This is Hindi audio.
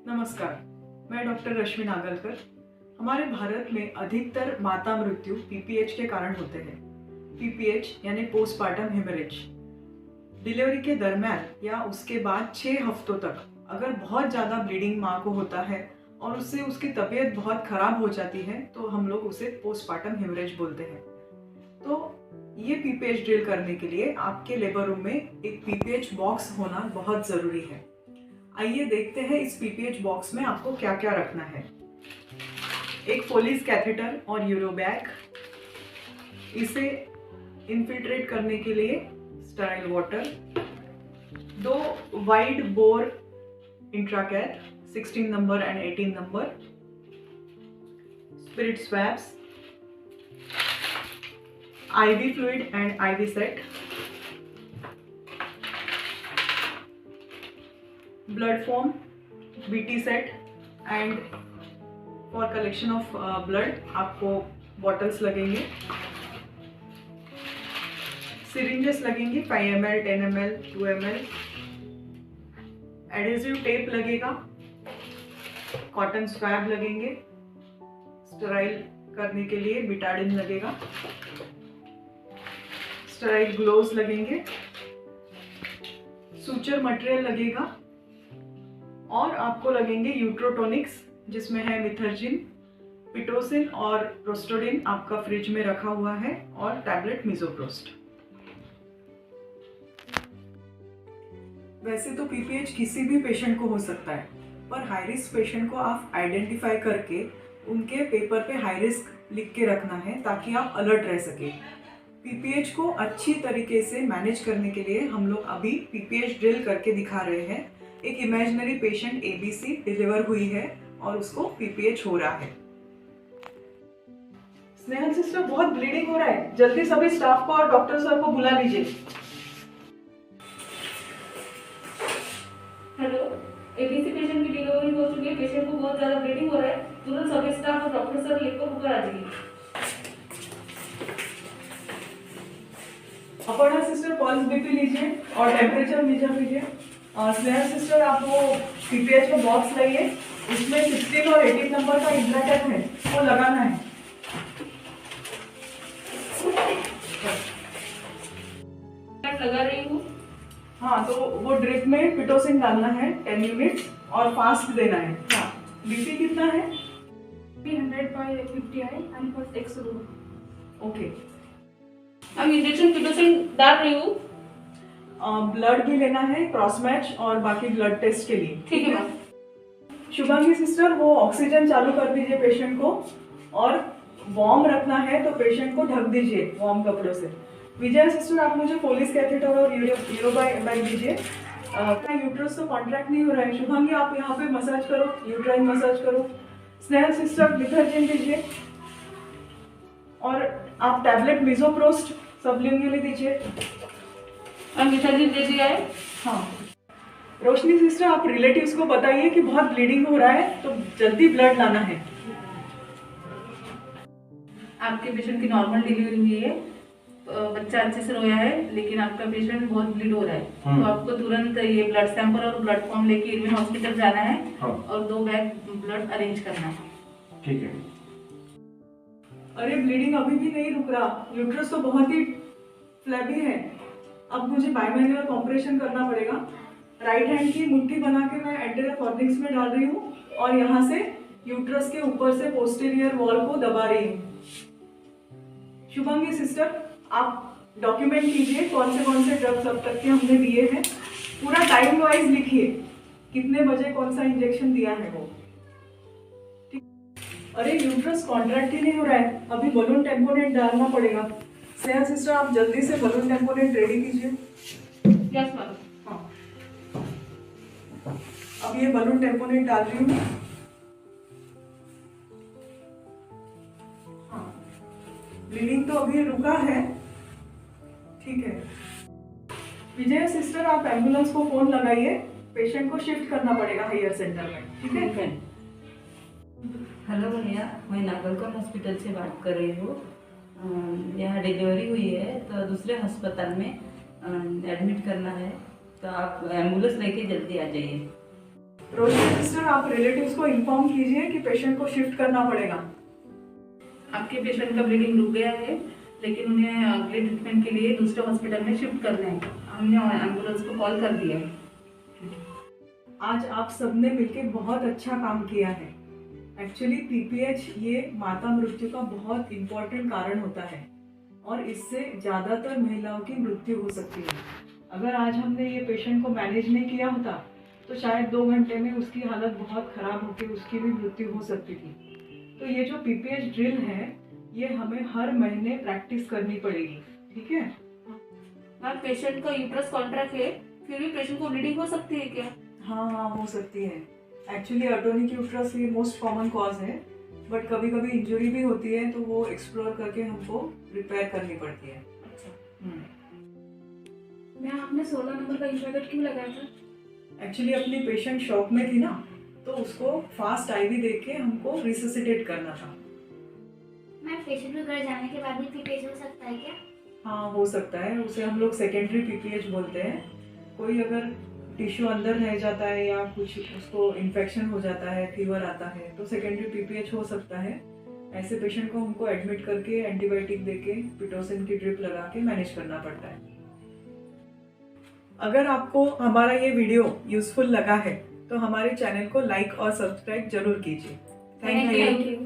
नमस्कार, मैं डॉक्टर रश्मि नागलकर। हमारे भारत में अधिकतर माता मृत्यु पीपीएच के कारण होते हैं। पीपीएच यानी पोस्टपार्टम हेमरेज। डिलीवरी के दरम्यान या उसके बाद 6 हफ्तों तक अगर बहुत ज़्यादा ब्लीडिंग माँ को होता है और उससे उसकी तबीयत बहुत खराब हो जाती है तो हम लोग उसे पोस्टपार्टम हेमरेज बोलते हैं। तो ये पीपीएच ड्रिल करने के लिए आपके लेबर रूम में एक पीपीएच बॉक्स होना बहुत ज़रूरी है। आइए देखते हैं इस पीपीएच बॉक्स में आपको क्या क्या रखना है। एक फोलिस कैथेटर और यूरोबैग, इसे इनफिल्ट्रेट करने के लिए sterile water, 2 wide bore intracath 16 number and 18 number, spirit swabs, IV fluid and IV set, blood foam, BT set and for collection of blood आपको bottles लगेंगे, syringes लगेंगी 5 ml, 10 ml, 2 ml, adhesive tape लगेगा, cotton swab लगेंगे, sterile करने के लिए बिटाडिन लगेगा, स्टराइल ग्लोव्स लगेंगे, सूचर मटेरियल लगेगा और आपको लगेंगे यूट्रोटोनिक्स जिसमें है मिथर्जिन, पिटोसिन और प्रोस्टोडिन आपका फ्रिज में रखा हुआ है और टैबलेट मिजोप्रोस्ट। वैसे तो पीपीएच किसी भी पेशेंट को हो सकता है, पर हाई रिस्क पेशेंट को आप आइडेंटिफाई करके उनके पेपर पे हाई रिस्क लिख के रखना है ताकि आप अलर्ट रह सके। पीपीएच को अच्छी तरीके से मैनेज करने के लिए हम लोग अभी पीपीएच ड्रिल करके दिखा रहे हैं। एक इमेजिनरी पेशेंट एबीसी डिलीवर हुई है और उसको पीपीएच हो रहा है। स्नेहल सिस्टर, बहुत ब्लीडिंग हो रहा है, जल्दी सभी स्टाफ को और डॉक्टर सर को बुला लीजिए। हेलो, एबीसी पेशेंट की डिलीवरी हो चुकी है। पेशेंट को बहुत ज्यादा ब्लीडिंग हो रहा है, तुरंत सभी स्टाफ और डॉक्टर सर लेकर ऊपर आ जाइए। अपर्णा सिस्टर, पल्स बीपी लीजिए और टेम्परेचर मेजर लीजिए। स्नेहल सिस्टर, आप वो पीपीएच का बॉक्स लाइए, उसमें 16 और 18 नंबर का इंट्राकैथ है, वो लगाना है। लगा रही हूँ। हाँ, तो वो ड्रिप में पिटोसिन डालना है 10 यूनिट्स और फास्ट देना है। हाँ, बीपी कितना है? 100/50 है and first x row. Okay, अब इंजेक्शन पिटोसिन डाल रही हूँ। ब्लड भी लेना है क्रॉस मैच और बाकी ब्लड टेस्ट के लिए। ठीक है मैम। शुभांगी सिस्टर, वो ऑक्सीजन चालू कर दीजिए पेशेंट को और वार्म रखना है तो पेशेंट को ढक दीजिए वार्म कपड़ों से। विजय सिस्टर, आप मुझे फोलिस कैथेटर और यूरोबैग दीजिए। यूट्रस तो कॉन्ट्रैक्ट नहीं हो रहा है। शुभांगी, आप यहाँ पे मसाज करो, यूट्राइन मसाज करो। स्नेहल सिस्टर, मिथर्जिन दीजिए और आप टैबलेट मिजोप्रोस्ट सबलिंगुअली दीजिए। अब मिथर्जिन दे दिया है। हाँ, रोशनी सिस्टर, आप रिलेटिव्स को बताइए कि बहुत ब्लीडिंग हो रहा है तो जल्दी ब्लड लाना है। आपके पेशेंट की नॉर्मल डिलीवरी हुई है, बच्चा अच्छे से रोया है, लेकिन आपका पेशेंट बहुत ब्लीड हो रहा है, तो आपको तुरंत ये ब्लड सैंपल और ब्लड फॉर्म लेके इरविन हॉस्पिटल जाना है। हाँ। और 2 बैग ब्लड अरेंज करना है। ठीक है। अरे, ब्लीडिंग अभी भी नहीं रुक रहा, यूट्रस तो बहुत ही फ्लैबी है। अब मुझे बायमैनुअल कॉम्प्रेशन करना पड़ेगा। राइट हैंड की मुट्ठी बना के मैं एंटेरियर फॉर्निक्स में डाल रही हूँ और यहाँ से यूट्रस के ऊपर से पोस्टीरियर वॉल को दबा रही हूँ। शुभांगी सिस्टर, आप डॉक्यूमेंट कीजिए कौन से ड्रग्स अब तक के हमने दिए हैं, पूरा टाइम वाइज लिखिए, कितने बजे कौन सा इंजेक्शन दिया है वो। ठीक। अरे, यूट्रस कॉन्ट्रैक्ट ही नहीं हो रहा है, अभी बलून टेम्पोनेट डालना पड़ेगा। स्नेहा सिस्टर, आप जल्दी से बलून टेम्पोनेट रेडी कीजिए। Yes ma'am. हाँ, अब ये बलून टेम्पोनेट डाल रही हूँ। हाँ, ब्लीडिंग तो अभी रुका है। ठीक है विजय सिस्टर, आप एम्बुलेंस को फोन लगाइए, पेशेंट को शिफ्ट करना पड़ेगा हायर सेंटर में। ठीक है। हेलो भैया, मैं नागलकर हॉस्पिटल से बात कर रही हूँ। यहाँ डिलीवरी हुई है तो दूसरे अस्पताल में एडमिट करना है, तो आप एम्बुलेंस लेके जल्दी आ जाइए। रोशनी सिस्टर, आप रिलेटिव्स को इन्फॉर्म कीजिए कि पेशेंट को शिफ्ट करना पड़ेगा। आपके पेशेंट का ब्लीडिंग रुक गया है, लेकिन उन्हें अगले ट्रीटमेंट के लिए दूसरे हॉस्पिटल में शिफ्ट करना है। हमने एम्बुलेंस को कॉल कर दिया है। आज आप सबने मिलकर बहुत अच्छा काम किया है। एक्चुअली पीपीएच ये माता मृत्यु का बहुत इम्पोर्टेंट कारण होता है और इससे ज़्यादातर महिलाओं की मृत्यु हो सकती है। अगर आज हमने ये पेशेंट को मैनेज नहीं किया होता तो शायद 2 घंटे में उसकी हालत बहुत ख़राब होकर उसकी भी मृत्यु हो सकती थी। तो ये जो पीपीएच ड्रिल है ये हमें हर महीने प्रैक्टिस करनी पड़ेगी, ठीक है? मैम, पेशेंट का यूट्रस कॉन्ट्रैक्ट है, फिर भी पेशेंट को ब्लीडिंग हो सकती है क्या? हाँ, हो सकती है। एक्चुअली अटोनिक यूट्रस ये मोस्ट कॉमन कॉज है, बट कभी कभी इंजरी भी होती है तो वो एक्सप्लोर करके हमको रिपेयर करनी पड़ती है। अच्छा मैम, आपने 16 नंबर का इंफ्रारेड क्यों लगाया था? एक्चुअली अपनी पेशेंट शॉक में थी ना, तो उसको फास्ट आईवी दे के हमको रिससिटेट करना था। मैम, पेशेंट को घर जाने के बाद भी पीपीएच हो सकता है क्या? हाँ, हो सकता है। उसे हम लोग सेकेंडरी पीपीएच बोलते हैं। कोई अगर टिश्यू अंदर रह जाता है या कुछ उसको इन्फेक्शन हो जाता है, फीवर आता है, तो सेकेंडरी पीपीएच हो सकता है। ऐसे पेशेंट को हमको एडमिट करके एंटीबायोटिक देके पिटोसिन की ड्रिप लगा के मैनेज करना पड़ता है। अगर आपको हमारा ये वीडियो यूजफुल लगा है तो हमारे चैनल को लाइक और सब्सक्राइब जरूर कीजिए। Thank you.